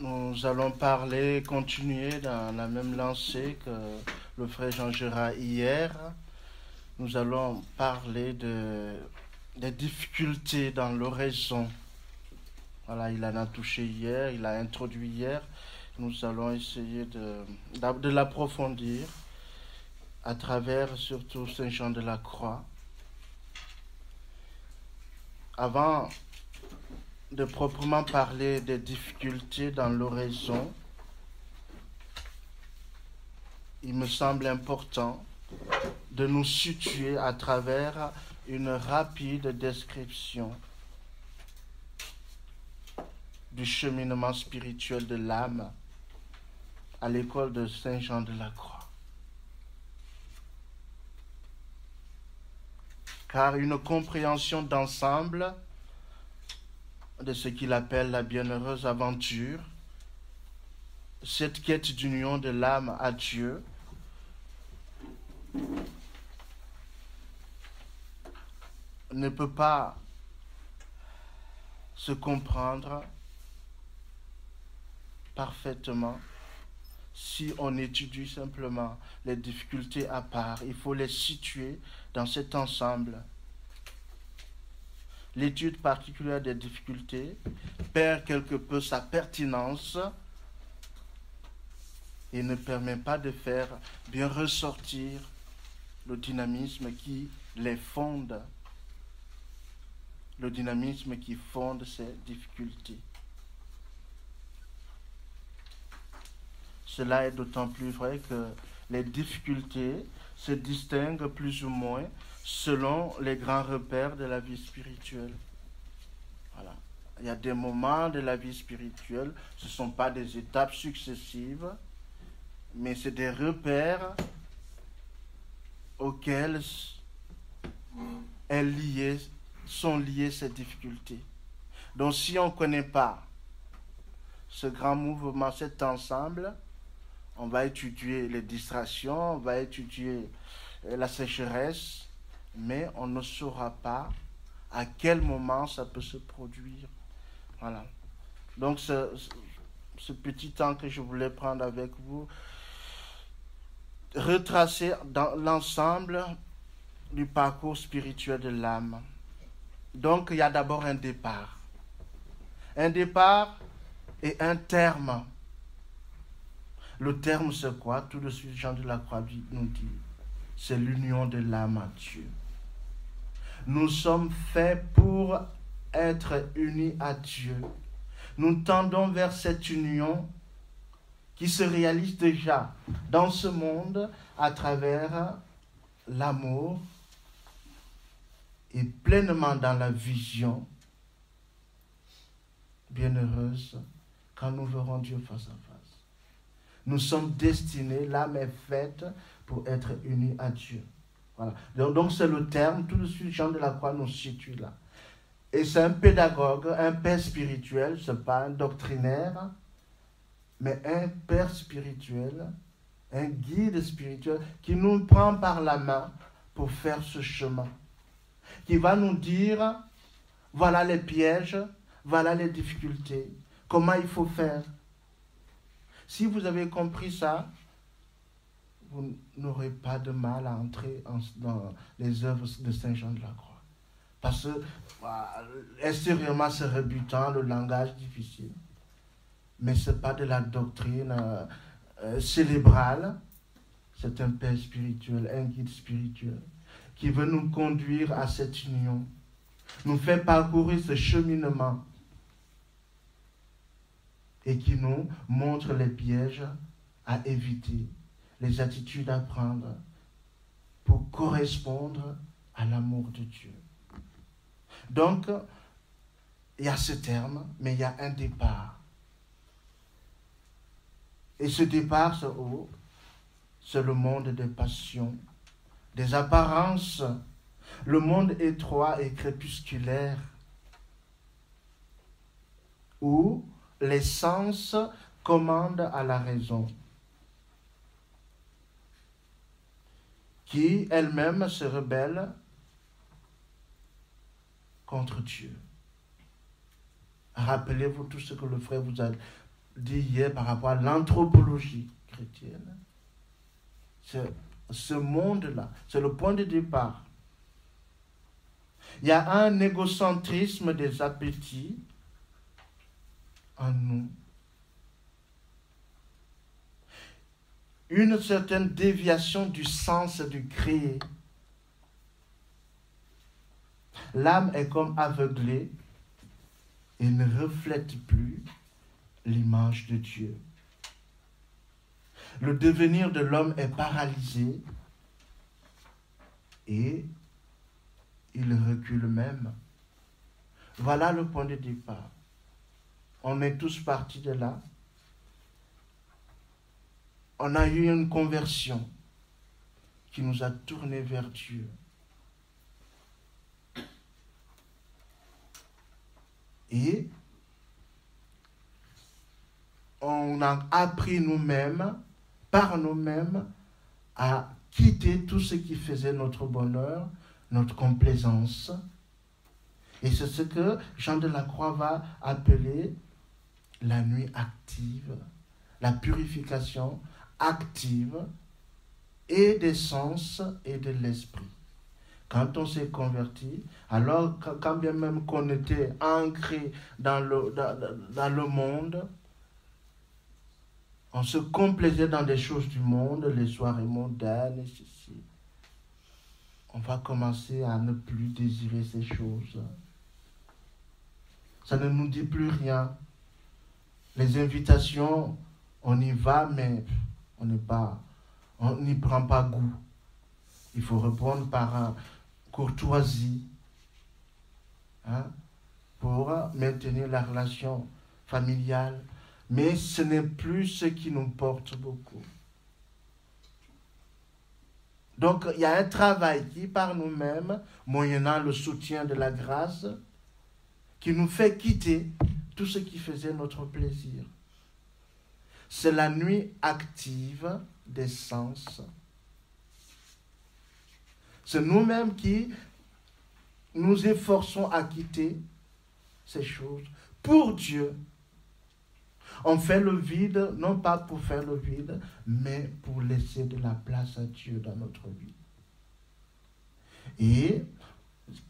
Nous allons continuer dans la même lancée que le frère Jean Gérard hier. Nous allons parler des difficultés dans l'oraison. Voilà, il en a touché hier, il a introduit hier. Nous allons essayer de l'approfondir à travers surtout Saint Jean de la Croix. Avant de proprement parler des difficultés dans l'oraison, il me semble important de nous situer à travers une rapide description du cheminement spirituel de l'âme à l'école de Saint Jean de la Croix. Car une compréhension d'ensemble de ce qu'il appelle la bienheureuse aventure, cette quête d'union de l'âme à Dieu, ne peut pas se comprendre parfaitement si on étudie simplement les difficultés à part. Il faut les situer dans cet ensemble. L'étude particulière des difficultés perd quelque peu sa pertinence et ne permet pas de faire bien ressortir le dynamisme qui les fonde, le dynamisme qui fonde ces difficultés. Cela est d'autant plus vrai que les difficultés se distinguent plus ou moins selon les grands repères de la vie spirituelle. Voilà. Il y a des moments de la vie spirituelle, ce ne sont pas des étapes successives, mais c'est des repères auxquels sont liées ces difficultés. Donc si on ne connaît pas ce grand mouvement, cet ensemble, on va étudier les distractions, on va étudier la sécheresse, mais on ne saura pas à quel moment ça peut se produire. Voilà. Donc ce petit temps que je voulais prendre avec vous, retracer dans l'ensemble du parcours spirituel de l'âme. Donc il y a d'abord un départ. Un départ et un terme. Le terme c'est quoi? Tout de suite Jean de la Croix nous dit, c'est l'union de l'âme à Dieu. Nous sommes faits pour être unis à Dieu. Nous tendons vers cette union qui se réalise déjà dans ce monde à travers l'amour et pleinement dans la vision bienheureuse quand nous verrons Dieu face à face. Nous sommes destinés, l'âme est faite pour être unis à Dieu. Voilà. Donc c'est le terme, tout de suite Jean de la Croix nous situe là. Et c'est un pédagogue, un père spirituel, ce n'est pas un doctrinaire, mais un père spirituel, un guide spirituel qui nous prend par la main pour faire ce chemin. Qui va nous dire, voilà les pièges, voilà les difficultés, comment il faut faire. Si vous avez compris ça, vous n'aurez pas de mal à entrer dans les œuvres de Saint Jean de la Croix. Parce que, extérieurement, c'est rebutant, le langage difficile. Mais ce n'est pas de la doctrine cérébrale. C'est un père spirituel, un guide spirituel, qui veut nous conduire à cette union, nous fait parcourir ce cheminement et qui nous montre les pièges à éviter, les attitudes à prendre pour correspondre à l'amour de Dieu. Donc, il y a ce terme, mais il y a un départ. Et ce départ, c'est le monde des passions, des apparences, le monde étroit et crépusculaire, où les sens commandent à la raison, qui elle-même se rebelle contre Dieu. Rappelez-vous tout ce que le frère vous a dit hier par rapport à l'anthropologie chrétienne. Ce monde-là, c'est le point de départ. Il y a un égocentrisme des appétits en nous. Une certaine déviation du sens du créé. L'âme est comme aveuglée et ne reflète plus l'image de Dieu. Le devenir de l'homme est paralysé et il recule même. Voilà le point de départ. On est tous partis de là. On a eu une conversion qui nous a tournés vers Dieu. Et on a appris nous-mêmes, par nous-mêmes, à quitter tout ce qui faisait notre bonheur, notre complaisance. Et c'est ce que Jean de la Croix va appeler la nuit active, la purification active et des sens et de l'esprit. Quand on s'est converti, alors quand bien même qu'on était ancré dans le monde, on se complaisait dans des choses du monde, les soirées mondaines et ceci. On va commencer à ne plus désirer ces choses. Ça ne nous dit plus rien. Les invitations, on y va, mais on n'y prend pas goût. Il faut répondre par courtoisie, pour maintenir la relation familiale. Mais ce n'est plus ce qui nous porte beaucoup. Donc, il y a un travail qui, par nous-mêmes, moyennant le soutien de la grâce, qui nous fait quitter tout ce qui faisait notre plaisir. C'est la nuit active des sens. C'est nous-mêmes qui nous efforçons à quitter ces choses pour Dieu. On fait le vide, non pas pour faire le vide, mais pour laisser de la place à Dieu dans notre vie. Et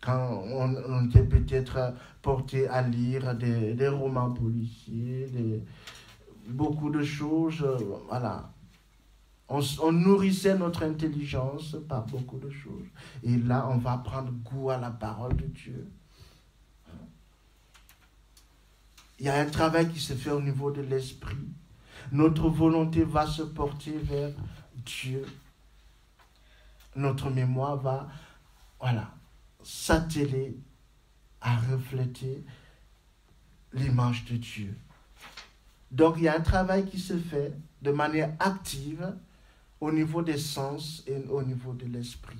quand on était peut-être porté à lire des romans policiers, beaucoup de choses, voilà. On nourrissait notre intelligence par beaucoup de choses. Et là, on va prendre goût à la parole de Dieu. Il y a un travail qui se fait au niveau de l'esprit. Notre volonté va se porter vers Dieu. Notre mémoire va, s'atteler à refléter l'image de Dieu. Donc, il y a un travail qui se fait de manière active au niveau des sens et au niveau de l'esprit.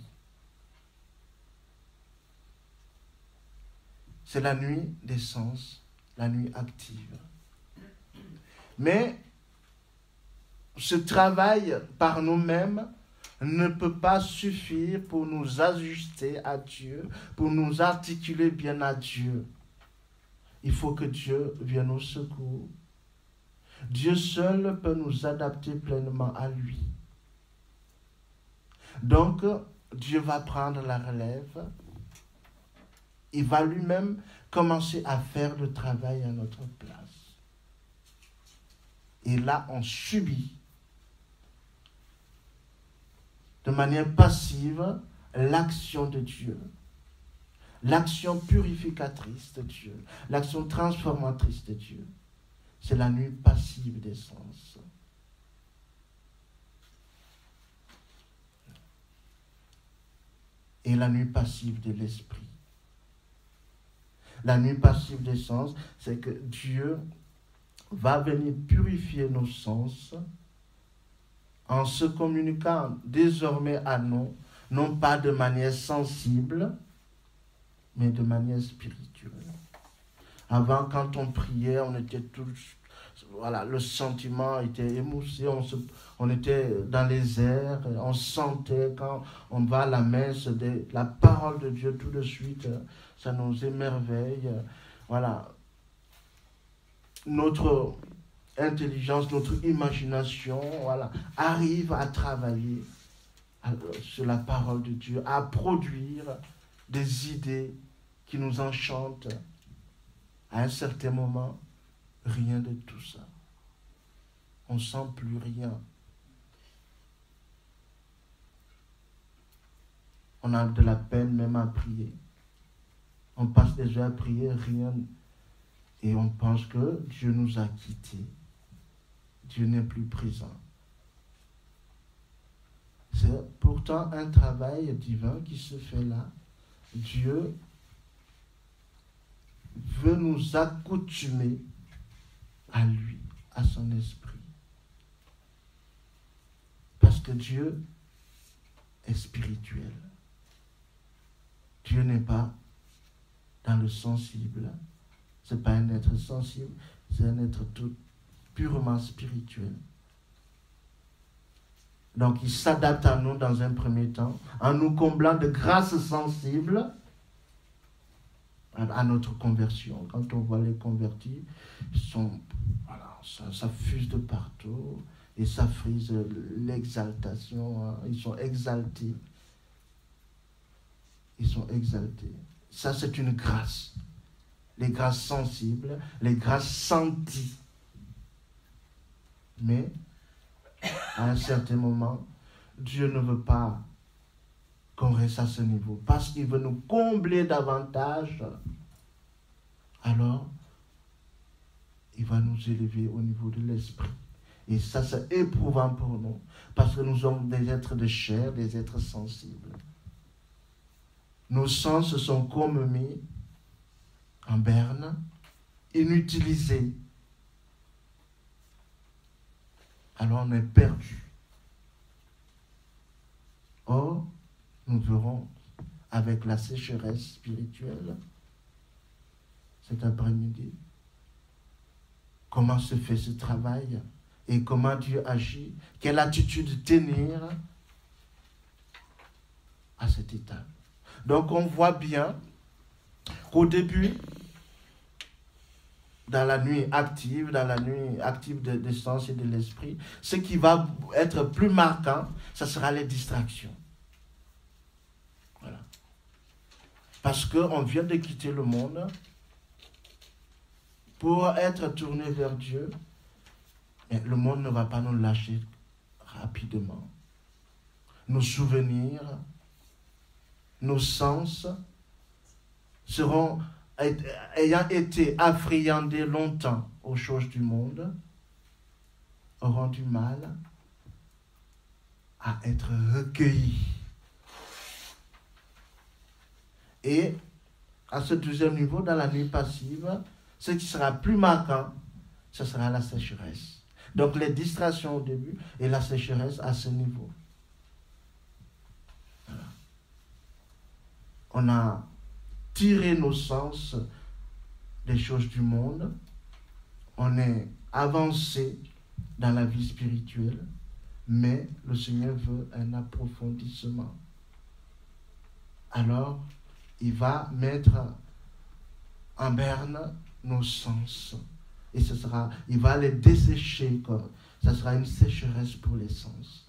C'est la nuit des sens, la nuit active. Mais ce travail par nous-mêmes ne peut pas suffire pour nous ajuster à Dieu, pour nous articuler bien à Dieu. Il faut que Dieu vienne au secours. Dieu seul peut nous adapter pleinement à lui. Donc, Dieu va prendre la relève. Il va lui-même commencer à faire le travail à notre place. Et là, on subit de manière passive l'action de Dieu, l'action purificatrice de Dieu, l'action transformatrice de Dieu. C'est la nuit passive des sens. Et la nuit passive de l'esprit. La nuit passive des sens, c'est que Dieu va venir purifier nos sens en se communiquant désormais à nous, non pas de manière sensible, mais de manière spirituelle. Avant, quand on priait, on était tous, le sentiment était émoussé, on était dans les airs, on sentait quand on va à la messe, la parole de Dieu tout de suite, ça nous émerveille. Voilà. Notre intelligence, notre imagination, voilà, arrive à travailler sur la parole de Dieu, à produire des idées qui nous enchantent, à un certain moment, rien de tout ça. On ne sent plus rien. On a de la peine même à prier. On passe des heures à prier, rien. Et on pense que Dieu nous a quittés. Dieu n'est plus présent. C'est pourtant un travail divin qui se fait là. Dieu veut nous accoutumer à lui, à son esprit. Parce que Dieu est spirituel. Dieu n'est pas dans le sensible. Ce n'est pas un être sensible, c'est un être tout purement spirituel. Donc il s'adapte à nous dans un premier temps, en nous comblant de grâces sensibles à notre conversion. Quand on voit les convertis, voilà, ça fuse de partout et ça frise l'exaltation. Hein. Ils sont exaltés. Ils sont exaltés. Ça, c'est une grâce. Les grâces sensibles, les grâces senties. Mais, à un certain moment, Dieu ne veut pas qu'on reste à ce niveau. Parce qu'il veut nous combler davantage. Alors, il va nous élever au niveau de l'esprit. Et ça, c'est éprouvant pour nous. Parce que nous sommes des êtres de chair, des êtres sensibles. Nos sens sont comme mis en berne, inutilisés. Alors on est perdu. Or, nous verrons avec la sécheresse spirituelle cet après-midi comment se fait ce travail et comment Dieu agit, quelle attitude tenir à cette étape. Donc on voit bien qu'au début, dans la nuit active des sens et de l'esprit, ce qui va être plus marquant, ce sera les distractions. Voilà. Parce qu'on vient de quitter le monde pour être tourné vers Dieu, mais le monde ne va pas nous lâcher rapidement. Nos souvenirs, nos sens seront, ayant été affriandés longtemps aux choses du monde, auront du mal à être recueillis. Et à ce deuxième niveau, dans la nuit passive, ce qui sera plus marquant, ce sera la sécheresse. Donc les distractions au début et la sécheresse à ce niveau. Voilà. On a tiré nos sens des choses du monde. On est avancé dans la vie spirituelle, mais le Seigneur veut un approfondissement. Alors, il va mettre en berne nos sens. Et il va les dessécher. Ça sera une sécheresse pour les sens.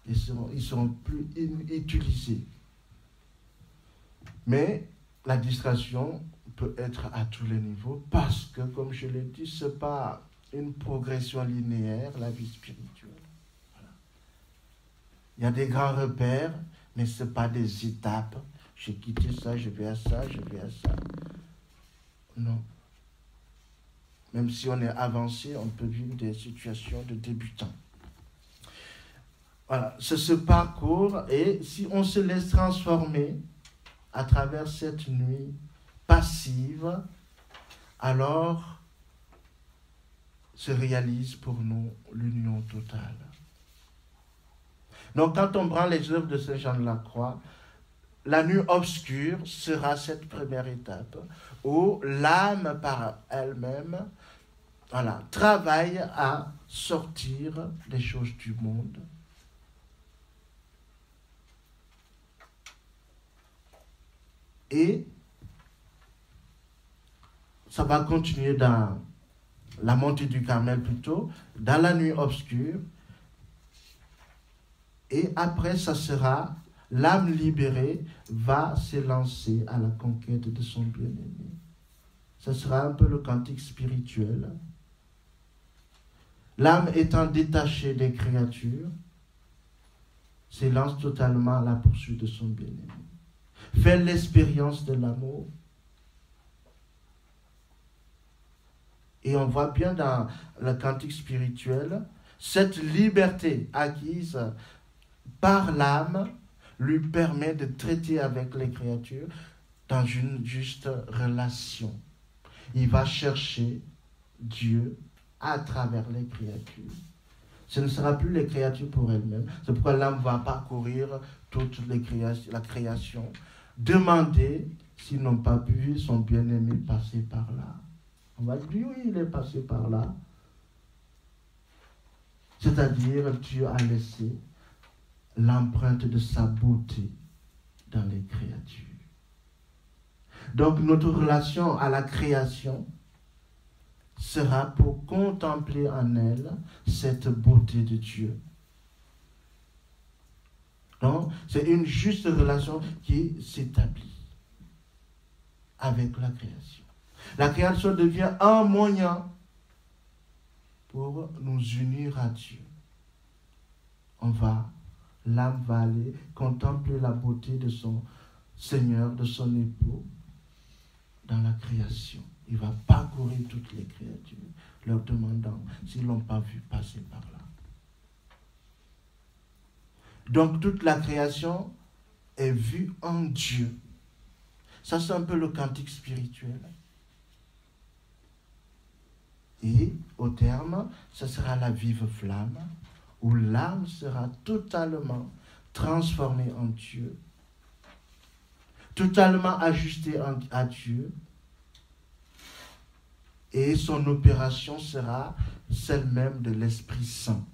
Ils seront plus utilisés. Mais la distraction peut être à tous les niveaux parce que, comme je l'ai dit, ce n'est pas une progression linéaire, la vie spirituelle. Voilà. Il y a des grands repères, mais ce n'est pas des étapes. J'ai quitté ça, je vais à ça, je vais à ça. Non. Même si on est avancé, on peut vivre des situations de débutants. Voilà, c'est ce parcours, et si on se laisse transformer à travers cette nuit passive, alors se réalise pour nous l'union totale. Donc quand on prend les œuvres de Saint Jean de la Croix, la nuit obscure sera cette première étape où l'âme par elle-même, voilà, travaille à sortir des choses du monde. Et ça va continuer dans la montée du Carmel plutôt, dans la nuit obscure. Et après, ça sera, l'âme libérée va s'élancer à la conquête de son bien-aimé. Ça sera un peu le cantique spirituel. L'âme étant détachée des créatures, s'élance totalement à la poursuite de son bien-aimé. Fait l'expérience de l'amour. Et on voit bien dans le cantique spirituel, cette liberté acquise par l'âme lui permet de traiter avec les créatures dans une juste relation. Il va chercher Dieu à travers les créatures. Ce ne sera plus les créatures pour elles-mêmes. C'est pourquoi l'âme va parcourir toute la création, demander s'ils n'ont pas vu son bien-aimé passer par là. On va dire, oui, il est passé par là. C'est-à-dire, Dieu a laissé l'empreinte de sa beauté dans les créatures. Donc, notre relation à la création sera pour contempler en elle cette beauté de Dieu. Donc, c'est une juste relation qui s'établit avec la création. La création devient un moyen pour nous unir à Dieu. L'âme va aller contempler la beauté de son Seigneur, de son époux, dans la création. Il va parcourir toutes les créatures, leur demandant s'ils ne l'ont pas vu passer par là. Donc toute la création est vue en Dieu. Ça, c'est un peu le cantique spirituel. Et au terme, ce sera la vive flamme, où l'âme sera totalement transformée en Dieu, totalement ajustée à Dieu, et son opération sera celle même de l'Esprit Saint.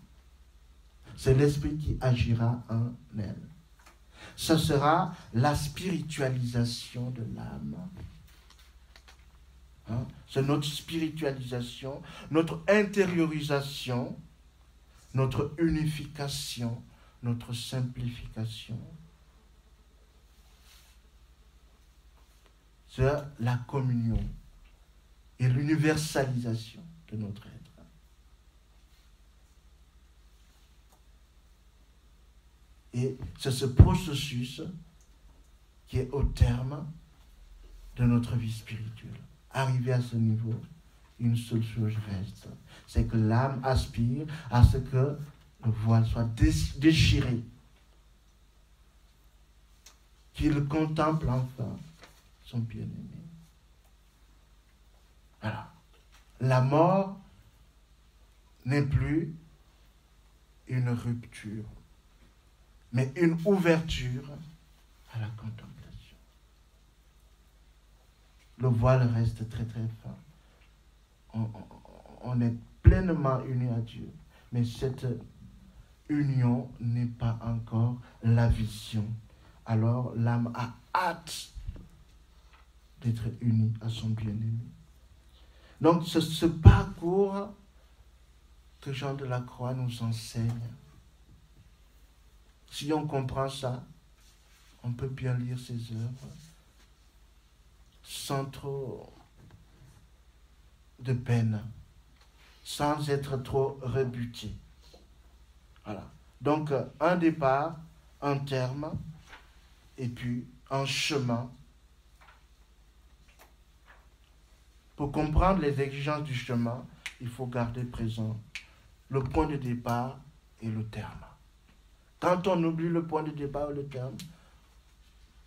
C'est l'Esprit qui agira en elle. Ce sera la spiritualisation de l'âme. C'est notre spiritualisation, notre intériorisation, notre unification, notre simplification. C'est la communion et l'universalisation de notre être. Et c'est ce processus qui est au terme de notre vie spirituelle. Arrivé à ce niveau, une seule chose reste, c'est que l'âme aspire à ce que le voile soit déchiré, qu'il contemple enfin son bien-aimé. Voilà. La mort n'est plus une rupture, mais une ouverture à la contemplation. Le voile reste très très fin. On est pleinement unis à Dieu, mais cette union n'est pas encore la vision. Alors l'âme a hâte d'être unie à son bien-aimé. Donc ce parcours que Jean de la Croix nous enseigne, si on comprend ça, on peut bien lire ses œuvres sans trop de peine, sans être trop rebuté. Voilà. Donc, un départ, un terme, et puis un chemin. Pour comprendre les exigences du chemin, il faut garder présent le point de départ et le terme. Quand on oublie le point de départ et le terme,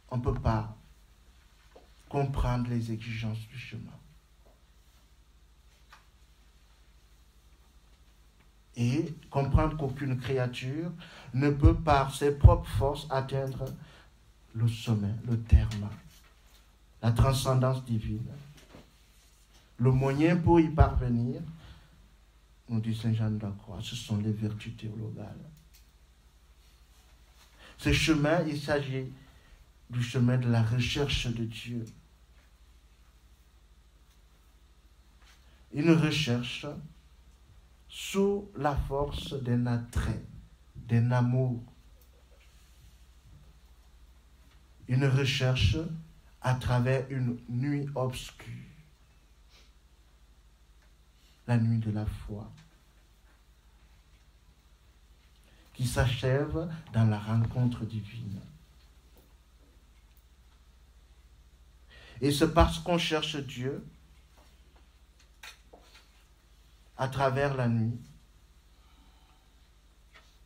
on ne peut pas comprendre les exigences du chemin. Et comprendre qu'aucune créature ne peut par ses propres forces atteindre le sommet, le terme, la transcendance divine. Le moyen pour y parvenir, nous dit Saint Jean de la Croix, ce sont les vertus théologales. Ce chemin, il s'agit du chemin de la recherche de Dieu. une recherche sous la force d'un attrait, d'un amour. Une recherche à travers une nuit obscure. La nuit de la foi, qui s'achève dans la rencontre divine. Et c'est parce qu'on cherche Dieu à travers la nuit,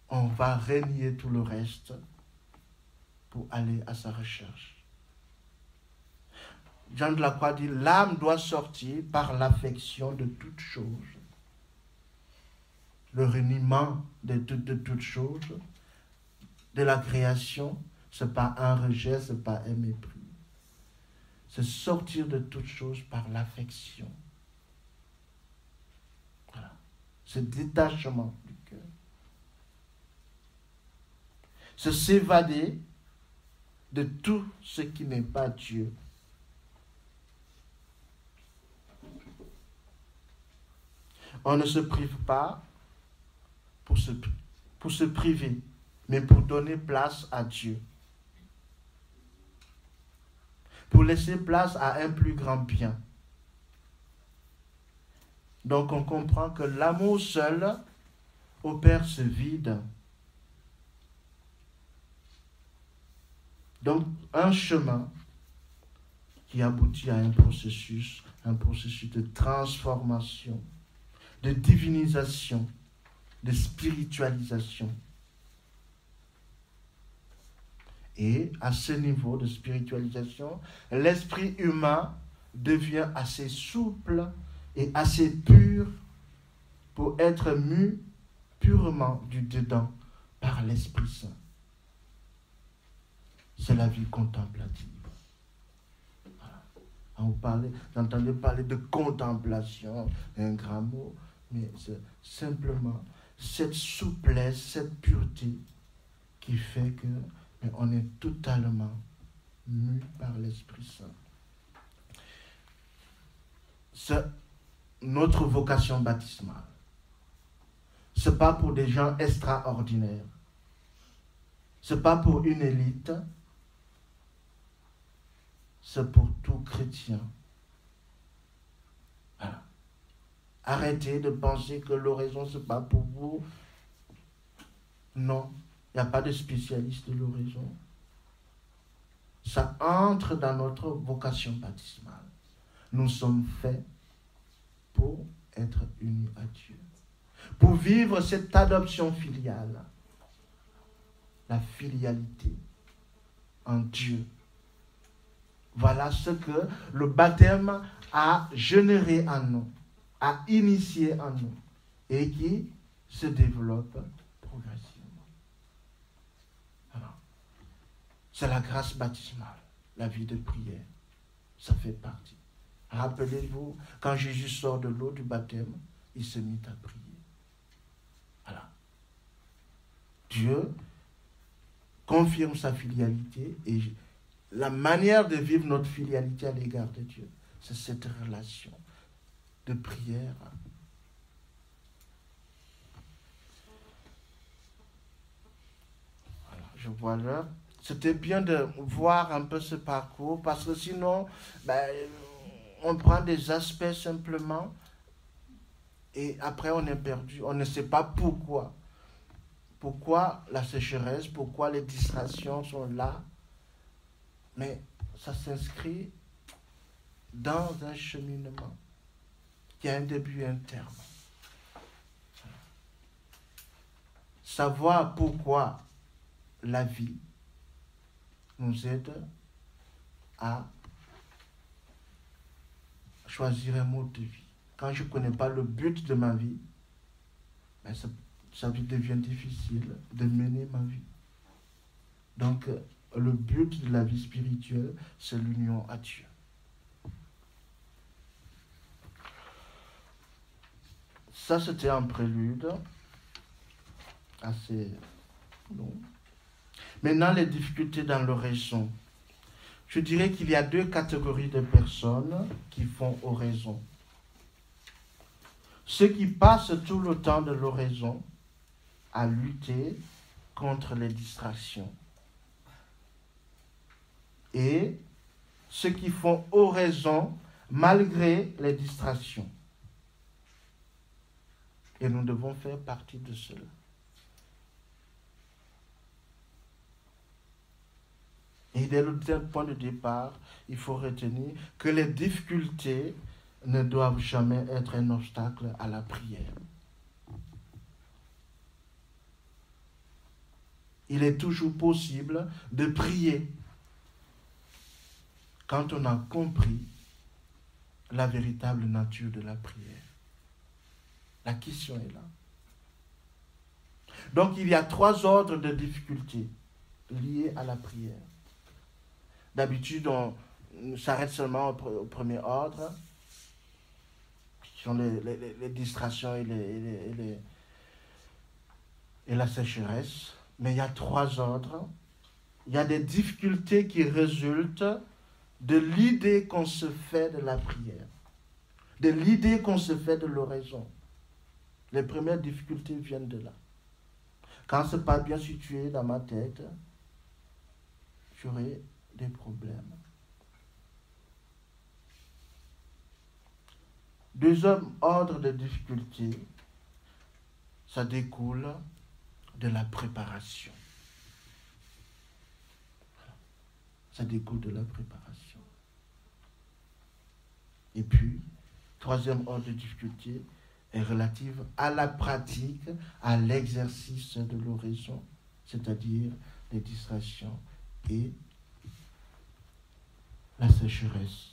on va renier tout le reste pour aller à sa recherche. Jean de la Croix dit, l'âme doit sortir par l'affection de toutes choses. Le reniement de toutes choses, de la création, ce n'est pas un rejet, ce n'est pas un mépris. C'est sortir de toutes choses par l'affection. Voilà. Ce détachement du cœur. C'est s'évader de tout ce qui n'est pas Dieu. On ne se prive pas pour se priver, mais pour donner place à Dieu. Pour laisser place à un plus grand bien. Donc on comprend que l'amour seul opère ce vide. Donc un chemin qui aboutit à un processus de transformation, de divinisation, de spiritualisation. Et à ce niveau de spiritualisation, l'esprit humain devient assez souple et assez pur pour être mu purement du dedans par l'Esprit Saint. C'est la vie contemplative. Voilà. Vous entendez parler de contemplation, un grand mot, mais c'est simplement cette souplesse, cette pureté qui fait que on est totalement mu par l'Esprit Saint. C'est notre vocation baptismale. Ce n'est pas pour des gens extraordinaires. Ce n'est pas pour une élite. C'est pour tout chrétien. Voilà. Arrêtez de penser que l'oraison, ce n'est pas pour vous. Non. Il n'y a pas de spécialiste de l'oraison. Ça entre dans notre vocation baptismale. Nous sommes faits pour être unis à Dieu. Pour vivre cette adoption filiale. La filialité en Dieu. Voilà ce que le baptême a généré en nous, a initié en nous et qui se développe progressivement. C'est la grâce baptismale, la vie de prière. Ça fait partie. Rappelez-vous, quand Jésus sort de l'eau du baptême, il se mit à prier. Voilà. Dieu confirme sa filialité et la manière de vivre notre filialité à l'égard de Dieu, c'est cette relation de prière. Voilà, je vois là. C'était bien de voir un peu ce parcours parce que sinon, on prend des aspects simplement et après on est perdu. On ne sait pas pourquoi. Pourquoi la sécheresse, pourquoi les distractions sont là. Mais ça s'inscrit dans un cheminement qui a un début et un terme. Savoir pourquoi la vie nous aide à choisir un mode de vie. Quand je ne connais pas le but de ma vie, ça devient difficile de mener ma vie. Donc, le but de la vie spirituelle, c'est l'union à Dieu. Ça, c'était un prélude assez long. Maintenant, les difficultés dans l'oraison. Je dirais qu'il y a deux catégories de personnes qui font oraison. ceux qui passent tout le temps de l'oraison à lutter contre les distractions. Et ceux qui font oraison malgré les distractions. Et nous devons faire partie de cela. Et dès le point de départ, il faut retenir que les difficultés ne doivent jamais être un obstacle à la prière. Il est toujours possible de prier quand on a compris la véritable nature de la prière. La question est là. Donc il y a 3 ordres de difficultés liées à la prière. D'habitude, on s'arrête seulement au premier ordre, qui sont les distractions et la sécheresse. Mais il y a 3 ordres. Il y a des difficultés qui résultent de l'idée qu'on se fait de la prière, de l'idée qu'on se fait de l'oraison. Les premières difficultés viennent de là. Quand ce n'est pas bien situé dans ma tête, j'aurai des problèmes. Deuxième ordre de difficulté, ça découle de la préparation. Ça découle de la préparation. Et puis, troisième ordre de difficulté est relative à la pratique, à l'exercice de l'oraison, c'est-à-dire les distractions et la sécheresse.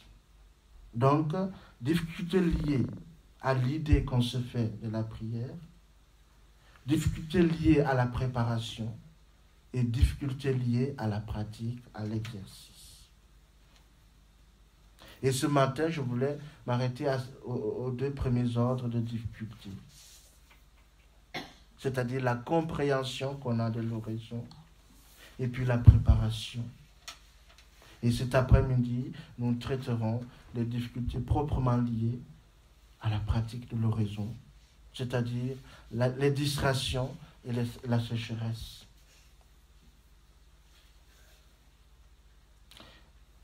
Donc, difficultés liées à l'idée qu'on se fait de la prière, difficultés liées à la préparation et difficultés liées à la pratique, à l'exercice. Et ce matin, je voulais m'arrêter aux 2 premiers ordres de difficultés, c'est-à-dire la compréhension qu'on a de l'oraison et puis la préparation. Et cet après-midi, nous traiterons les difficultés proprement liées à la pratique de l'oraison, c'est-à-dire les distractions et la sécheresse.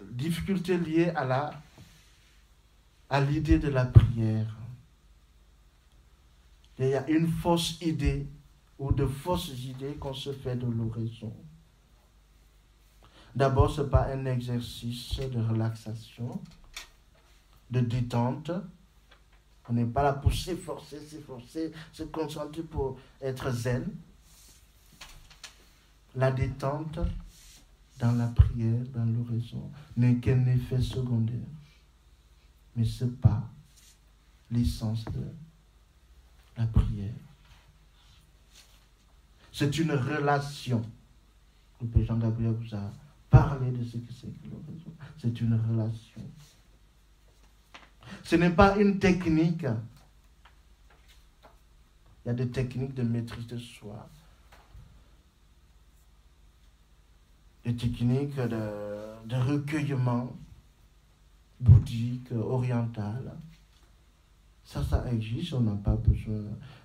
Difficultés liées à l'idée de la prière. Il y a une fausse idée ou de fausses idées qu'on se fait de l'oraison. D'abord, ce n'est pas un exercice de relaxation, de détente. On n'est pas là pour s'efforcer, se concentrer pour être zen. La détente dans la prière, dans l'oraison, n'est qu'un effet secondaire. Mais ce n'est pas l'essence de la prière. C'est une relation. Le Père Jean-Gabriel vous a parlé de ce que c'est que l'oraison. C'est une relation. Ce n'est pas une technique. Il y a des techniques de maîtrise de soi. Des techniques de recueillement bouddhique, oriental. Ça existe. On n'a pas besoin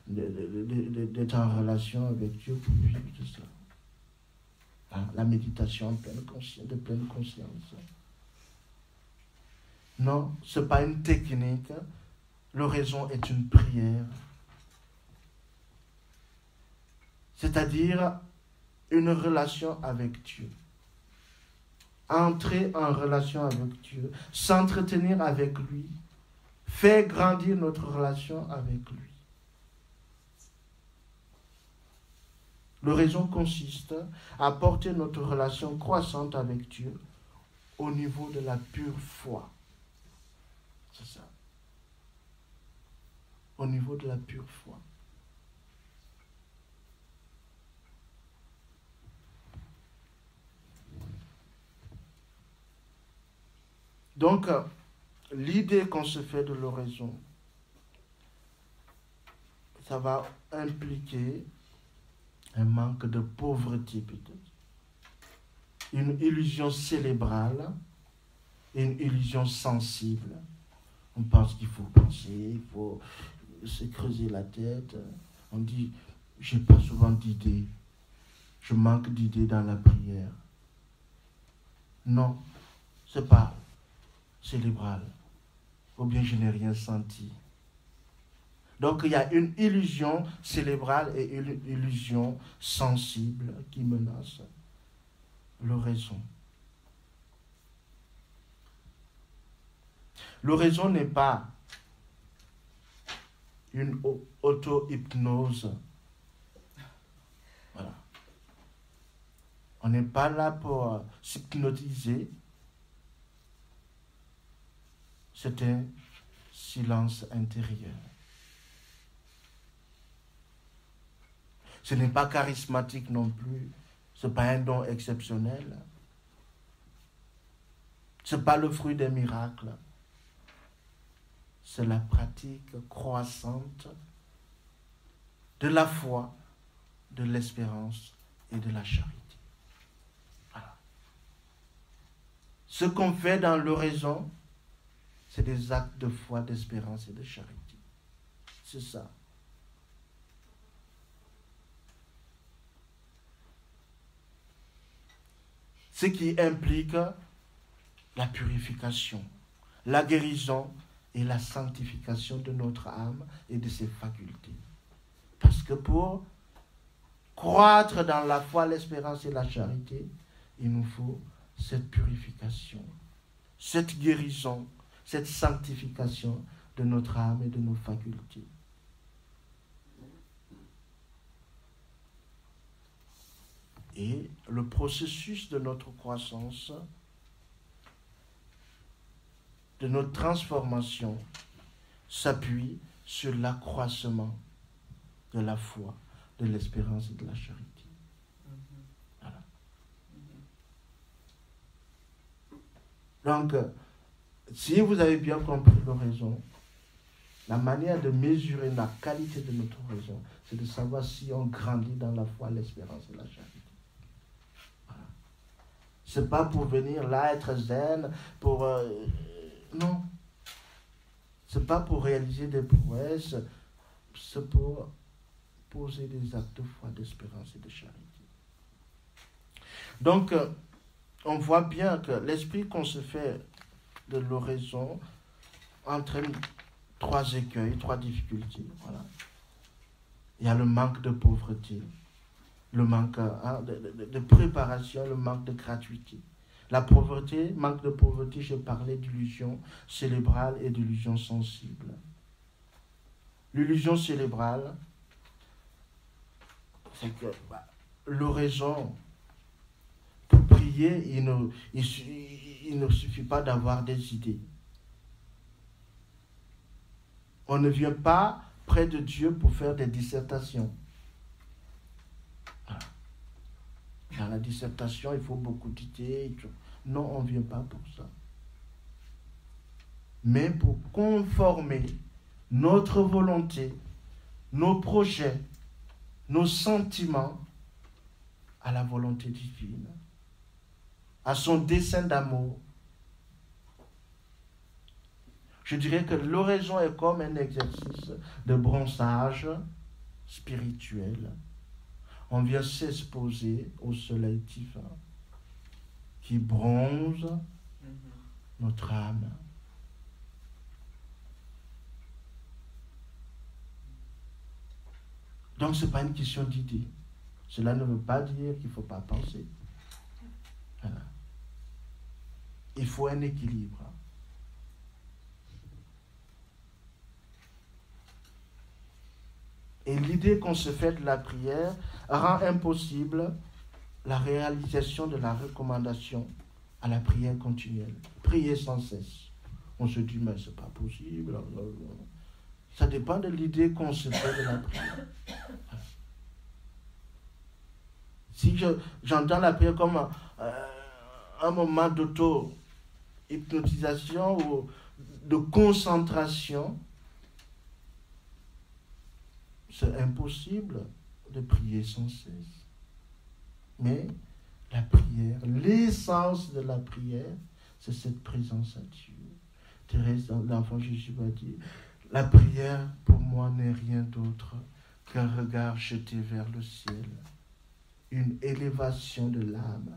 d'être en relation avec Dieu pour vivre de ça. La méditation de pleine conscience. Non, ce n'est pas une technique. L'oraison est une prière. C'est-à-dire une relation avec Dieu. Entrer en relation avec Dieu, s'entretenir avec lui, faire grandir notre relation avec lui. L'oraison consiste à porter notre relation croissante avec Dieu au niveau de la pure foi. C'est ça. Au niveau de la pure foi. Donc, l'idée qu'on se fait de l'oraison, ça va impliquer un manque de pauvreté peut-être, une illusion cérébrale et une illusion sensible. On pense qu'il faut penser, il faut se creuser la tête. On dit, j'ai pas souvent d'idées. Je manque d'idées dans la prière. Non, c'est pas cérébral. Ou bien je n'ai rien senti. Donc il y a une illusion cérébrale et une illusion sensible qui menace l'oraison. L'oraison n'est pas une auto-hypnose. Voilà. On n'est pas là pour s'hypnotiser. C'est un silence intérieur. Ce n'est pas charismatique non plus. Ce n'est pas un don exceptionnel. Ce n'est pas le fruit des miracles. C'est la pratique croissante de la foi, de l'espérance et de la charité. Voilà. Ce qu'on fait dans l'oraison, c'est des actes de foi, d'espérance et de charité. C'est ça. Ce qui implique la purification, la guérison et la sanctification de notre âme et de ses facultés. Parce que pour croître dans la foi, l'espérance et la charité, il nous faut cette purification, cette guérison, cette sanctification de notre âme et de nos facultés. Et le processus de notre croissance, de notre transformation, s'appuie sur l'accroissement de la foi, de l'espérance et de la charité. Voilà. Donc, si vous avez bien compris l'oraison, la manière de mesurer la qualité de notre oraison, c'est de savoir si on grandit dans la foi, l'espérance et la charité. Voilà. Ce n'est pas pour venir là être zen, pour... non. Ce n'est pas pour réaliser des prouesses, c'est pour poser des actes de foi, d'espérance et de charité. Donc, on voit bien que l'esprit qu'on se fait de l'oraison entraîne 3 écueils, 3 difficultés. Voilà. Il y a le manque de pauvreté, le manque de préparation, le manque de gratuité. La pauvreté, manque de pauvreté, je parlais d'illusion cérébrale et d'illusion sensible. L'illusion cérébrale, c'est que l'oraison, pour prier, il ne suffit pas d'avoir des idées. On ne vient pas près de Dieu pour faire des dissertations. Voilà. Dans la dissertation, il faut beaucoup d'idées. Non, on ne vient pas pour ça. Mais pour conformer notre volonté, nos projets, nos sentiments à la volonté divine, à son dessein d'amour. Je dirais que l'oraison est comme un exercice de bronzage spirituel. On vient s'exposer au soleil divin qui bronze notre âme. Donc ce n'est pas une question d'idée. Cela ne veut pas dire qu'il ne faut pas penser. Voilà. Il faut un équilibre. Et l'idée qu'on se fait de la prière rend impossible la réalisation de la recommandation à la prière continuelle. Prier sans cesse. On se dit, mais ce n'est pas possible. Ça dépend de l'idée qu'on se fait de la prière. Si j'entends la prière comme un moment d'auto-hypnotisation ou de concentration, c'est impossible de prier sans cesse. Mais la prière, l'essence de la prière, c'est cette présence à Dieu. Thérèse, l'enfant Jésus va dire, la prière pour moi n'est rien d'autre qu'un regard jeté vers le ciel, une élévation de l'âme.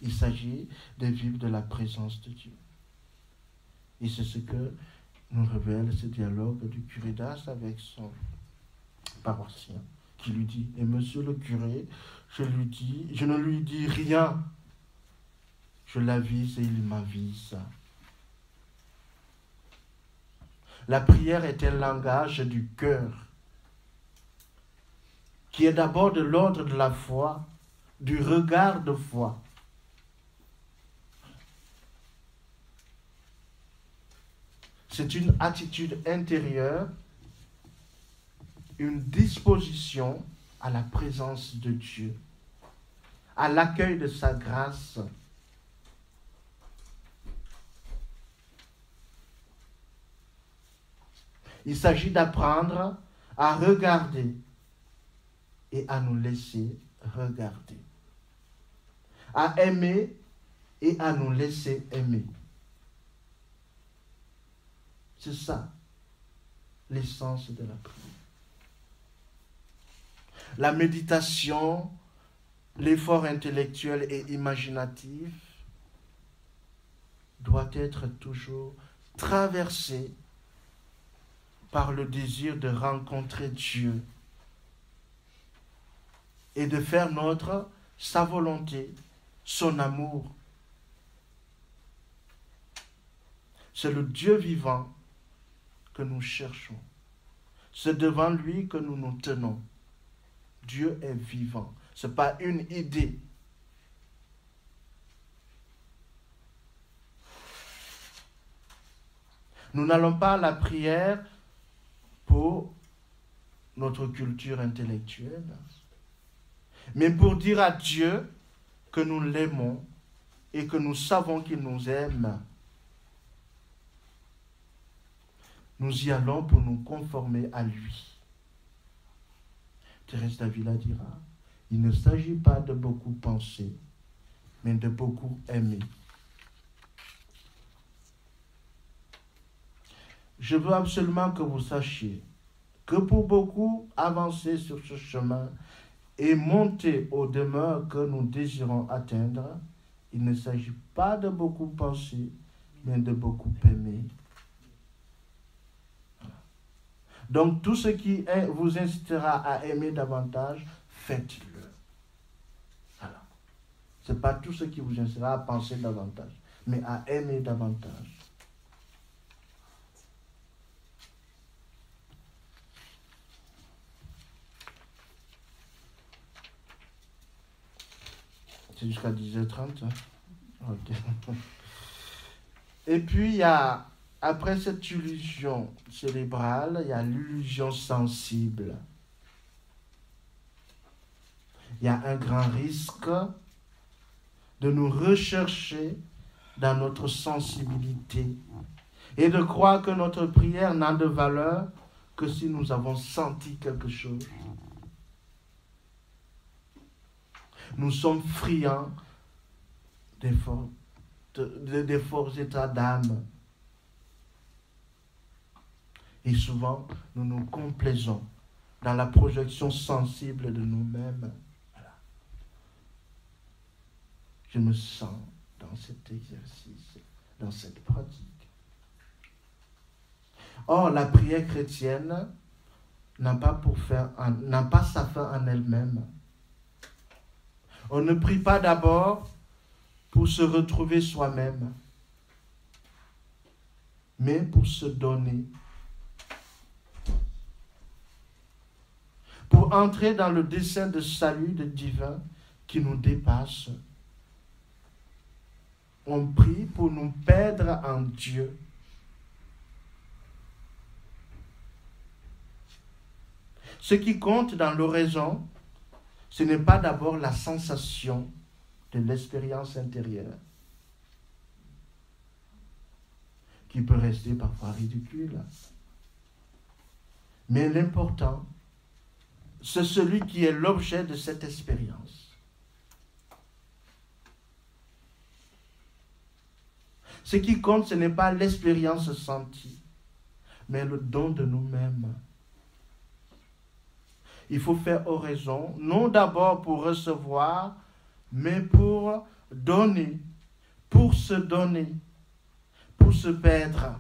Il s'agit de vivre de la présence de Dieu. Et c'est ce que nous révèle ce dialogue du curé d'Ars avec son paroissien, qui lui dit, et monsieur le curé, je ne lui dis rien, je l'avise et il m'avise. La prière est un langage du cœur, qui est d'abord de l'ordre de la foi, du regard de foi. C'est une attitude intérieure, une disposition à la présence de Dieu, à l'accueil de sa grâce. Il s'agit d'apprendre à regarder et à nous laisser regarder, à aimer et à nous laisser aimer. C'est ça, l'essence de la prière. La méditation, l'effort intellectuel et imaginatif doit être toujours traversé par le désir de rencontrer Dieu et de faire sa volonté, son amour. C'est le Dieu vivant que nous cherchons. C'est devant lui que nous nous tenons. Dieu est vivant. Ce n'est pas une idée. Nous n'allons pas à la prière pour notre culture intellectuelle, mais pour dire à Dieu que nous l'aimons et que nous savons qu'il nous aime. Nous y allons pour nous conformer à lui. Thérèse d'Avila dira, il ne s'agit pas de beaucoup penser, mais de beaucoup aimer. Je veux absolument que vous sachiez que pour beaucoup, avancer sur ce chemin et monter aux demeures que nous désirons atteindre, il ne s'agit pas de beaucoup penser, mais de beaucoup aimer. Donc, tout ce qui vous incitera à aimer davantage, faites-le. Voilà. Ce n'est pas tout ce qui vous incitera à penser davantage, mais à aimer davantage. C'est jusqu'à 10h30. Hein? Ok. Et puis, il y a... Après cette illusion cérébrale, il y a l'illusion sensible. Il y a un grand risque de nous rechercher dans notre sensibilité et de croire que notre prière n'a de valeur que si nous avons senti quelque chose. Nous sommes friands des forts états d'âme. Et souvent, nous nous complaisons dans la projection sensible de nous-mêmes. Voilà. Je me sens dans cet exercice, dans cette pratique. Or, la prière chrétienne n'a pas sa fin en elle-même. On ne prie pas d'abord pour se retrouver soi-même, mais pour se donner. Pour entrer dans le dessein de salut divin qui nous dépasse. On prie pour nous perdre en Dieu. Ce qui compte dans l'oraison, ce n'est pas d'abord la sensation de l'expérience intérieure, qui peut rester parfois ridicule. Mais l'important, c'est celui qui est l'objet de cette expérience. Ce qui compte, ce n'est pas l'expérience sentie, mais le don de nous-mêmes. Il faut faire oraison, non d'abord pour recevoir, mais pour donner, pour se donner, pour se perdre.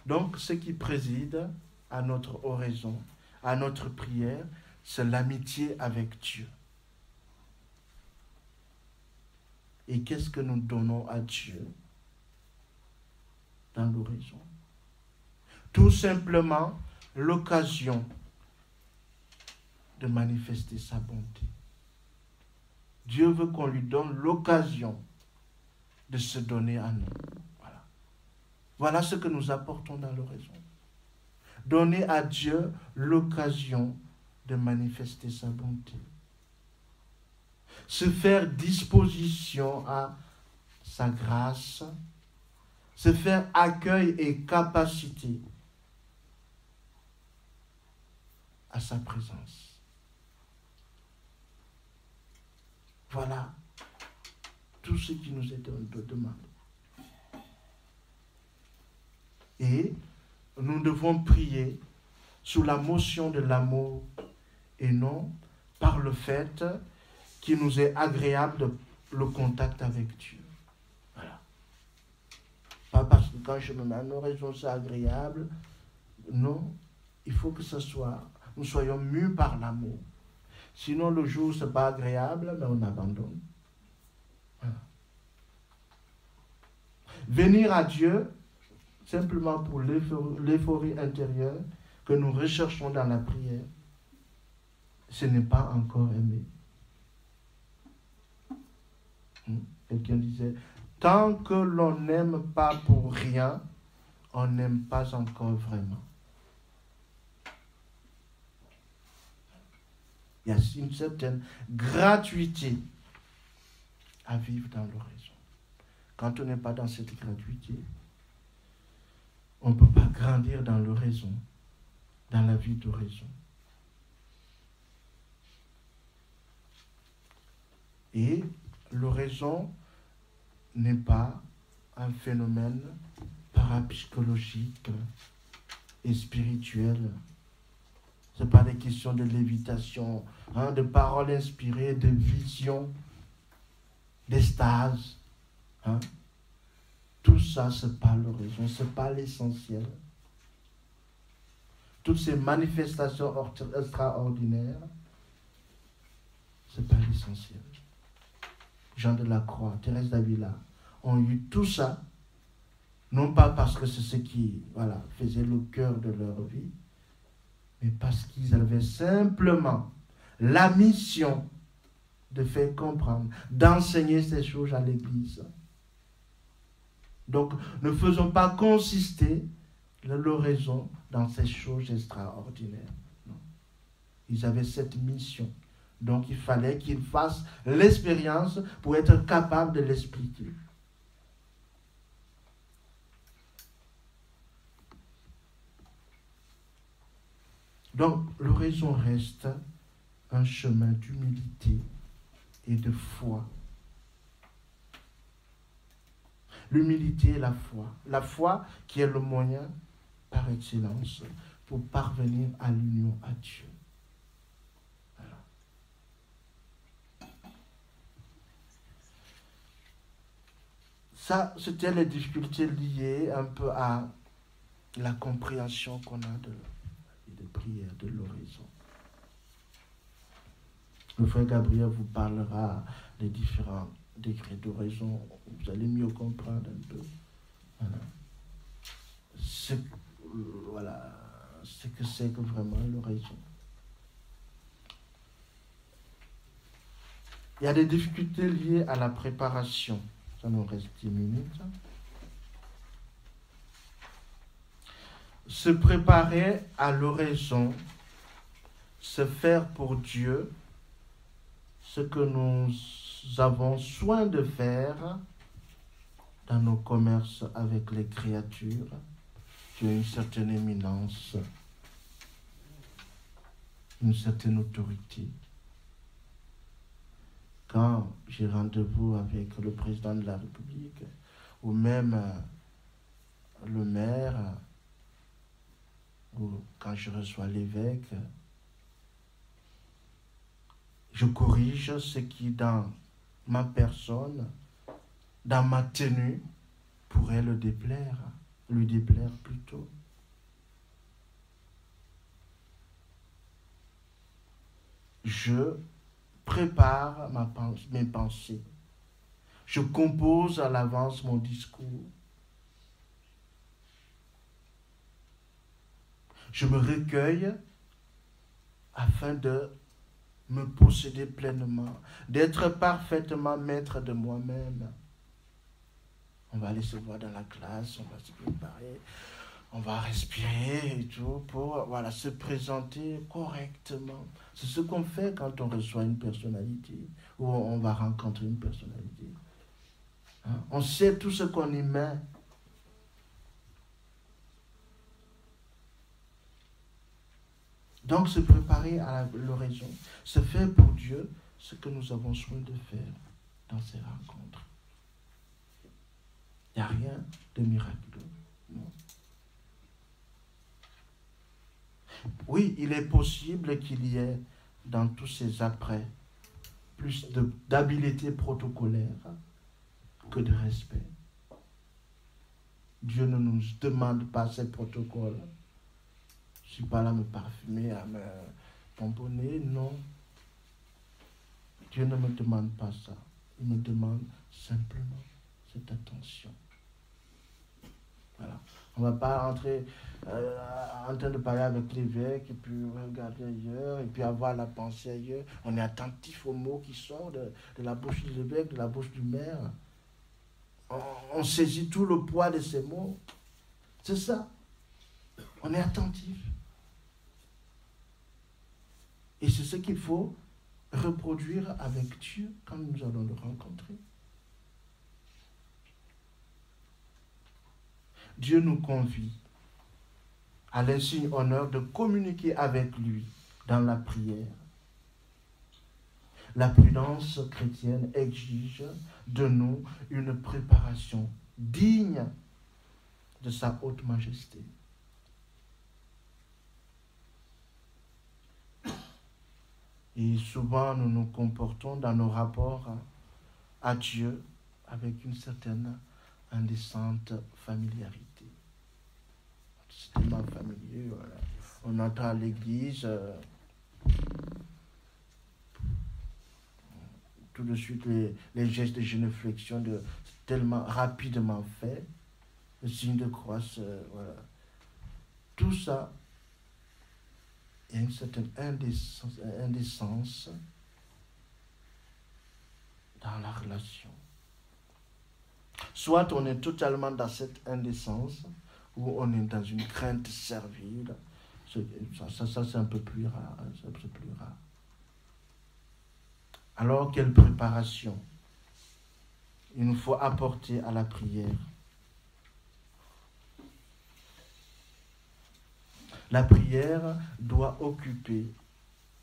Donc, ce qui préside à notre oraison, à notre prière, c'est l'amitié avec Dieu. Et qu'est-ce que nous donnons à Dieu dans l'oraison? Tout simplement l'occasion de manifester sa bonté. Dieu veut qu'on lui donne l'occasion de se donner à nous. Voilà. Voilà ce que nous apportons dans l'oraison. Donner à Dieu l'occasion de manifester sa bonté. Se faire disposition à sa grâce, se faire accueil et capacité à sa présence. Voilà tout ce qui nous est demandé. Et nous devons prier sous la motion de l'amour et non par le fait qu'il nous est agréable le contact avec Dieu. Voilà. Pas parce que quand je me mets en oraison, c'est agréable. Non, il faut que nous soyons mus par l'amour. Sinon, le jour, ce n'est pas agréable, mais on abandonne. Voilà. Venir à Dieu, simplement pour l'euphorie intérieure que nous recherchons dans la prière, ce n'est pas encore aimer. Quelqu'un disait, tant que l'on n'aime pas pour rien, on n'aime pas encore vraiment. Il y a une certaine gratuité à vivre dans l'oraison. Quand on n'est pas dans cette gratuité, on ne peut pas grandir dans l'oraison, dans la vie d'oraison. Et l'oraison n'est pas un phénomène parapsychologique et spirituel. Ce n'est pas des questions de lévitation, de paroles inspirées, de visions, d'extase. Tout ça, ce n'est pas l'oraison, ce n'est pas l'essentiel. Toutes ces manifestations extraordinaires, ce n'est pas l'essentiel. Jean de la Croix, Thérèse d'Avila, ont eu tout ça, non pas parce que c'est ce qui faisait le cœur de leur vie, mais parce qu'ils avaient simplement la mission de faire comprendre, d'enseigner ces choses à l'Église. Donc, ne faisons pas consister l'oraison dans ces choses extraordinaires. Non. Ils avaient cette mission. Donc, il fallait qu'ils fassent l'expérience pour être capables de l'expliquer. Donc, l'oraison reste un chemin d'humilité et de foi. L'humilité et la foi. La foi qui est le moyen par excellence pour parvenir à l'union à Dieu. Voilà. Ça, c'était les difficultés liées un peu à la compréhension qu'on a de prière, de l'oraison. Le frère Gabriel vous parlera des différents degrés d'oraison. Vous allez mieux comprendre un peu. Ce que c'est que vraiment l'oraison. Il y a des difficultés liées à la préparation. Ça nous reste 10 minutes. Se préparer à l'oraison, se faire pour Dieu ce que nous avons soin de faire dans nos commerces avec les créatures qui ont une certaine éminence, une certaine autorité. quand j'ai rendez-vous avec le président de la République, ou même le maire, ou quand je reçois l'évêque, je corrige ce qui, dans ma personne, dans ma tenue, pourrait lui déplaire plutôt. Je prépare mes pensées. Je compose à l'avance mon discours. Je me recueille afin de me posséder pleinement, d'être parfaitement maître de moi-même. On va aller se voir dans la classe, on va se préparer, on va respirer et tout pour se présenter correctement. C'est ce qu'on fait quand on reçoit une personnalité ou on va rencontrer une personnalité. Hein? On sait tout ce qu'on y met. Donc se préparer à l'oraison, c'est faire pour Dieu ce que nous avons soin de faire dans ces rencontres. Il n'y a rien de miraculeux. Non. Oui, il est possible qu'il y ait dans tous ces apprêts plus d'habileté protocolaire que de respect. Dieu ne nous demande pas ces protocoles. Je ne suis pas là à me parfumer, à me pomponner, non. Dieu ne me demande pas ça. Il me demande simplement cette attention. Voilà. On ne va pas rentrer en train de parler avec l'évêque et puis regarder ailleurs et puis avoir la pensée ailleurs. On est attentif aux mots qui sortent de la bouche de l'évêque, de la bouche du maire. On saisit tout le poids de ces mots. C'est ça. On est attentif. Et c'est ce qu'il faut reproduire avec Dieu quand nous allons le rencontrer. Dieu nous convie à l'insigne honneur de communiquer avec lui dans la prière. La prudence chrétienne exige de nous une préparation digne de sa haute majesté. Et souvent, nous nous comportons dans nos rapports à Dieu avec une certaine indécente familiarité. C'est tellement familier. Voilà. On entend à l'église, tout de suite les gestes de génuflexion tellement rapidement faits, le signe de croix, voilà. Tout ça, il y a une certaine indécence dans la relation. Soit on est totalement dans cette indécence, ou on est dans une crainte servile. Ça c'est un peu plus rare. Alors, quelle préparation il nous faut apporter à la prière? La prière doit occuper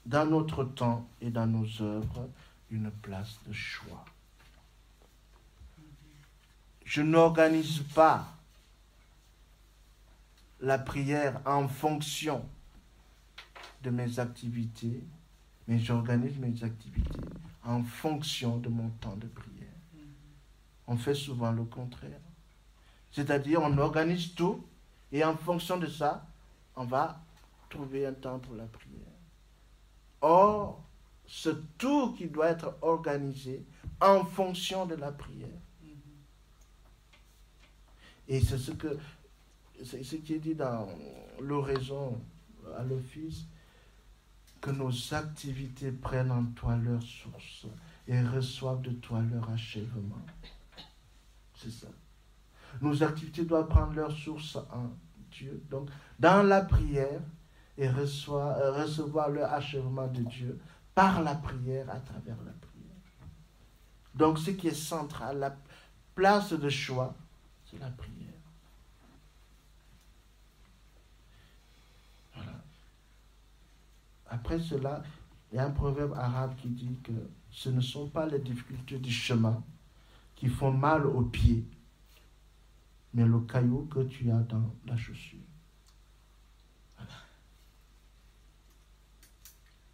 dans notre temps et dans nos œuvres une place de choix. Je n'organise pas la prière en fonction de mes activités, mais j'organise mes activités en fonction de mon temps de prière. On fait souvent le contraire. C'est-à-dire, on organise tout et en fonction de ça, on va trouver un temps pour la prière. Or, ce tout qui doit être organisé en fonction de la prière. Et c'est ce qui est dit dans l'oraison à l'office, que nos activités prennent en toi leur source et reçoivent de toi leur achèvement. C'est ça. Nos activités doivent prendre leur source en Dieu, donc dans la prière, et recevoir leur achèvement de Dieu par la prière, à travers la prière. Donc ce qui est central, la place de choix, c'est la prière. Voilà. Après cela, Il y a un proverbe arabe qui dit que ce ne sont pas les difficultés du chemin qui font mal aux pieds, mais le caillou que tu as dans la chaussure. Voilà.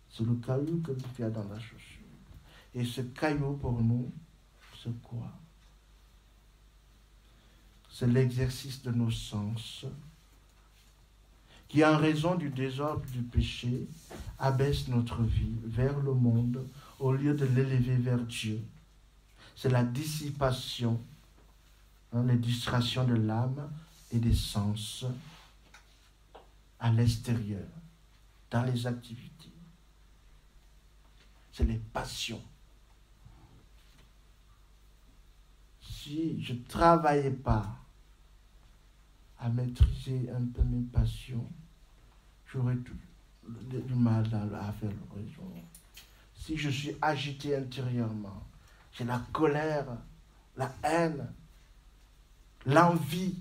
C'est le caillou que tu as dans la chaussure. Et ce caillou pour nous, c'est quoi? C'est l'exercice de nos sens qui, en raison du désordre du péché, abaisse notre vie vers le monde au lieu de l'élever vers Dieu. C'est la dissipation, les distractions de l'âme et des sens à l'extérieur, dans les activités. C'est les passions. Si je ne travaillais pas à maîtriser un peu mes passions, j'aurais du mal à faire le raison. Si je suis agité intérieurement, j'ai la colère, la haine, l'envie,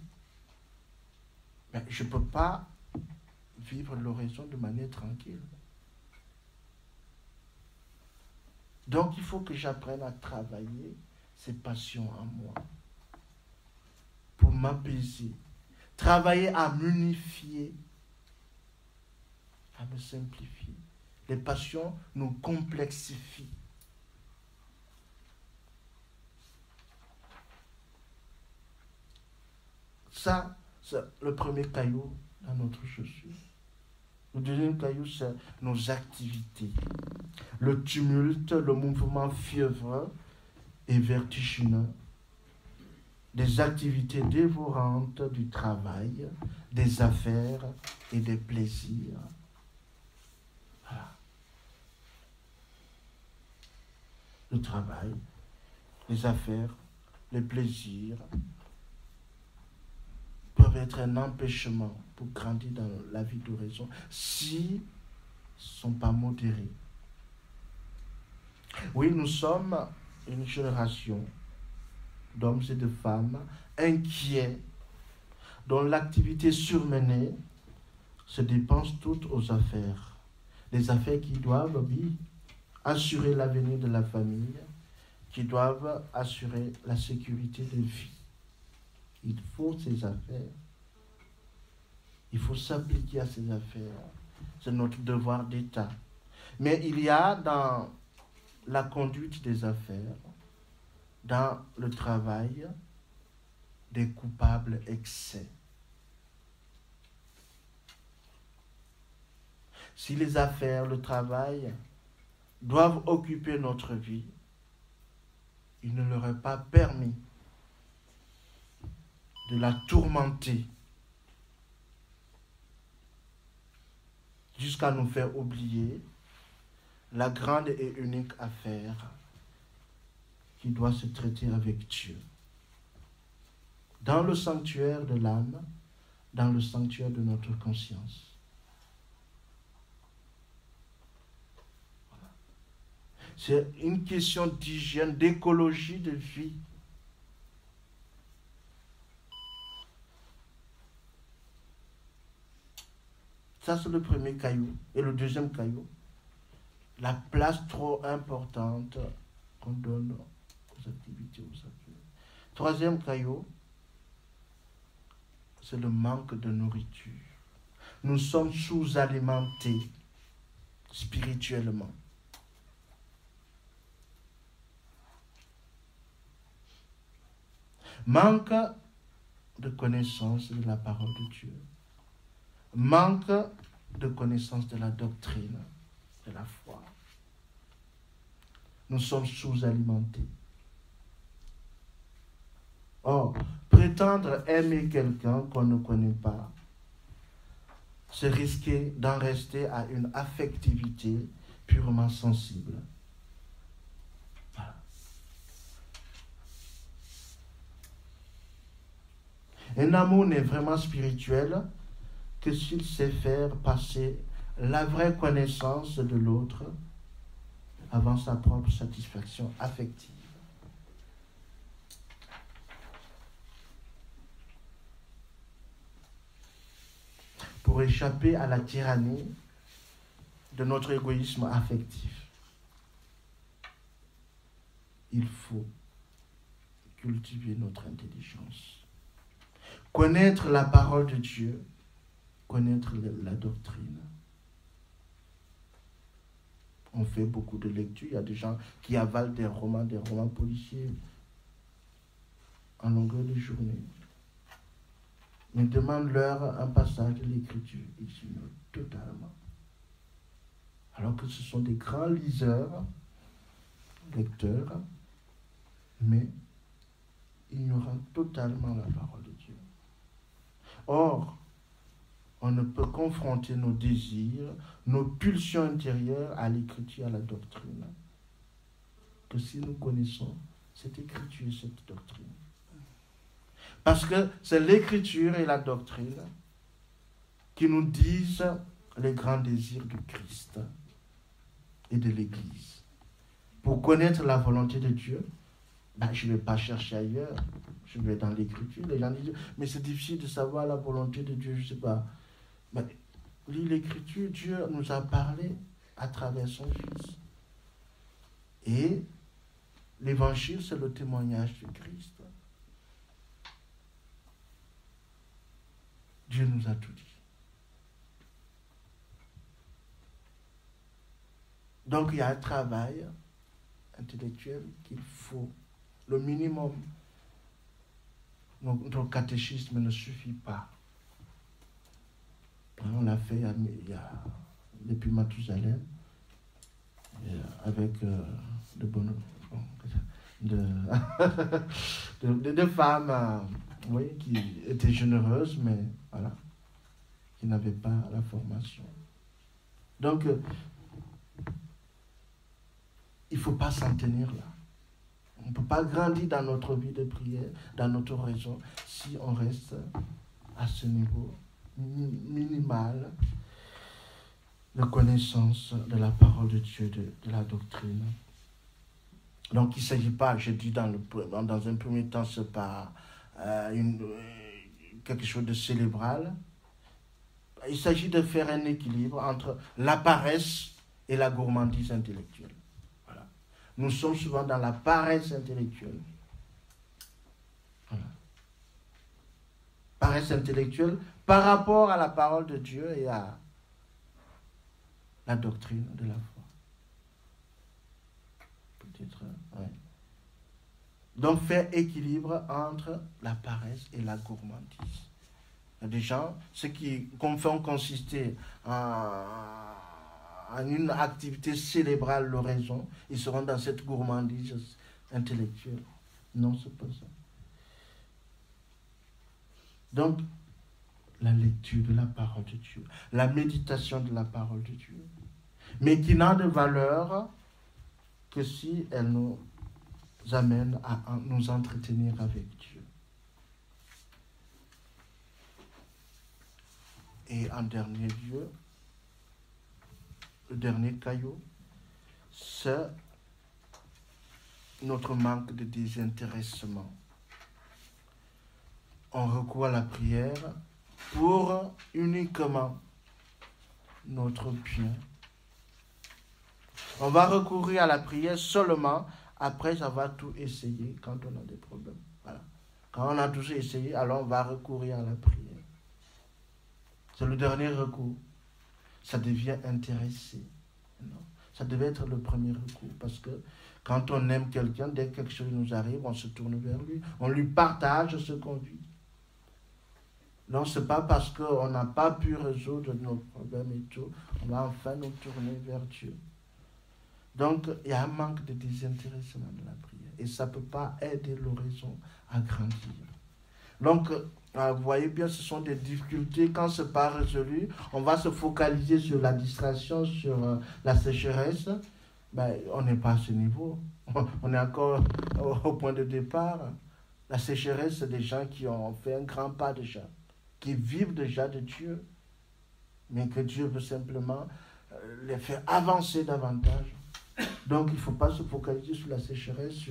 mais je ne peux pas vivre l'oraison de manière tranquille. Donc il faut que j'apprenne à travailler ces passions en moi pour m'apaiser. Travailler à m'unifier, à me simplifier. Les passions nous complexifient. Ça, c'est le premier caillou dans notre chaussure. Le deuxième caillou, c'est nos activités. Le tumulte, le mouvement fiévreux et vertigineux. Des activités dévorantes du travail, des affaires et des plaisirs. Voilà. Le travail, les affaires, les plaisirs peuvent être un empêchement pour grandir dans la vie d'oraison s'ils ne sont pas modérés. Oui, nous sommes une génération d'hommes et de femmes inquiets, dont l'activité surmenée se dépense toutes aux affaires. Les affaires qui doivent, oui, assurer l'avenir de la famille, qui doivent assurer la sécurité de vie. Il faut ces affaires. Il faut s'appliquer à ces affaires. C'est notre devoir d'État. Mais il y a dans la conduite des affaires, dans le travail, des coupables excès. Si les affaires, le travail doivent occuper notre vie, il ne leur est pas permis de la tourmenter jusqu'à nous faire oublier la grande et unique affaire qui doit se traiter avec Dieu. Dans le sanctuaire de l'âme, dans le sanctuaire de notre conscience. Voilà. C'est une question d'hygiène, d'écologie de vie. Ça, c'est le premier caillou. Et le deuxième caillou, la place trop importante qu'on donne aux activités, aux affaires. Troisième caillou, c'est le manque de nourriture. Nous sommes sous-alimentés spirituellement. Manque de connaissance de la parole de Dieu. Manque de connaissance de la doctrine, de la foi. Nous sommes sous-alimentés. Or, prétendre aimer quelqu'un qu'on ne connaît pas, c'est risquer d'en rester à une affectivité purement sensible. Voilà. Un amour n'est vraiment spirituel que s'il sait faire passer la vraie connaissance de l'autre avant sa propre satisfaction affective. Pour échapper à la tyrannie de notre égoïsme affectif. Il faut cultiver notre intelligence. Connaître la parole de Dieu, connaître la doctrine. On fait beaucoup de lectures. Il y a des gens qui avalent des romans policiers en longueur de journée. Mais demande-leur un passage de l'Écriture. Ils ignorent totalement. Alors que ce sont des grands lecteurs, mais ignorant totalement la parole de Dieu. Or, on ne peut confronter nos désirs, nos pulsions intérieures à l'Écriture, à la doctrine, que si nous connaissons cette Écriture et cette doctrine. Parce que c'est l'Écriture et la doctrine qui nous disent les grands désirs du Christ et de l'Église. Pour connaître la volonté de Dieu, je ne vais pas chercher ailleurs, je vais dans l'Écriture. Les gens disent, mais c'est difficile de savoir la volonté de Dieu, je ne sais pas. Lis l'Écriture, Dieu nous a parlé à travers son Fils. Et l'Évangile, c'est le témoignage du Christ. Dieu nous a tout dit. Donc il y a un travail intellectuel qu'il faut, le minimum. Notre catéchisme ne suffit pas. On l'a fait depuis Mathusalem, avec de femmes qui étaient généreuses, mais voilà, qui n'avaient pas la formation. Donc, il ne faut pas s'en tenir là. On ne peut pas grandir dans notre vie de prière, dans notre raison, si on reste à ce niveau minimal de connaissance de la parole de Dieu, de la doctrine. Donc il ne s'agit pas, je dis dans un premier temps, ce n'est pas quelque chose de cérébral. Il s'agit de faire un équilibre entre la paresse et la gourmandise intellectuelle. Voilà. Nous sommes souvent dans la paresse intellectuelle. Voilà. Paresse intellectuelle par rapport à la parole de Dieu et à la doctrine de la foi. Peut-être, ouais. Donc, faire équilibre entre la paresse et la gourmandise. Il y a des gens, ceux qui font consister en une activité cérébrale, l'oraison, ils seront dans cette gourmandise intellectuelle. Non, c'est pas ça. Donc, la lecture de la parole de Dieu, la méditation de la parole de Dieu, mais qui n'a de valeur que si elle nous amène à nous entretenir avec Dieu. Et en dernier lieu, le dernier caillou, c'est notre manque de désintéressement. On recourt à la prière pour uniquement notre bien. On va recourir à la prière seulement après avoir tout essayé quand on a des problèmes. Voilà. Quand on a tout essayé, alors on va recourir à la prière. C'est le dernier recours. Ça devient intéressé. Non. Ça devait être le premier recours parce que quand on aime quelqu'un, dès que quelque chose nous arrive, on se tourne vers lui. On lui partage ce qu'on vit. Non, ce n'est pas parce qu'on n'a pas pu résoudre nos problèmes et tout, on va enfin nous tourner vers Dieu. Donc, il y a un manque de désintéressement de la prière. Et ça ne peut pas aider l'oraison à grandir. Donc, vous voyez bien, ce sont des difficultés. Quand ce n'est pas résolu, on va se focaliser sur la distraction, sur la sécheresse. On n'est pas à ce niveau. On est encore au point de départ. La sécheresse, c'est des gens qui ont fait un grand pas déjà, qui vivent déjà de Dieu, mais que Dieu veut simplement les faire avancer davantage. Donc, il ne faut pas se focaliser sur la sécheresse,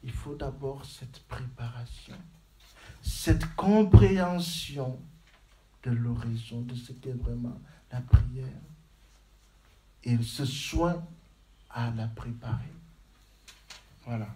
il faut d'abord cette préparation, cette compréhension de l'oraison, de ce qu'est vraiment la prière. et ce soin à la préparer. Voilà.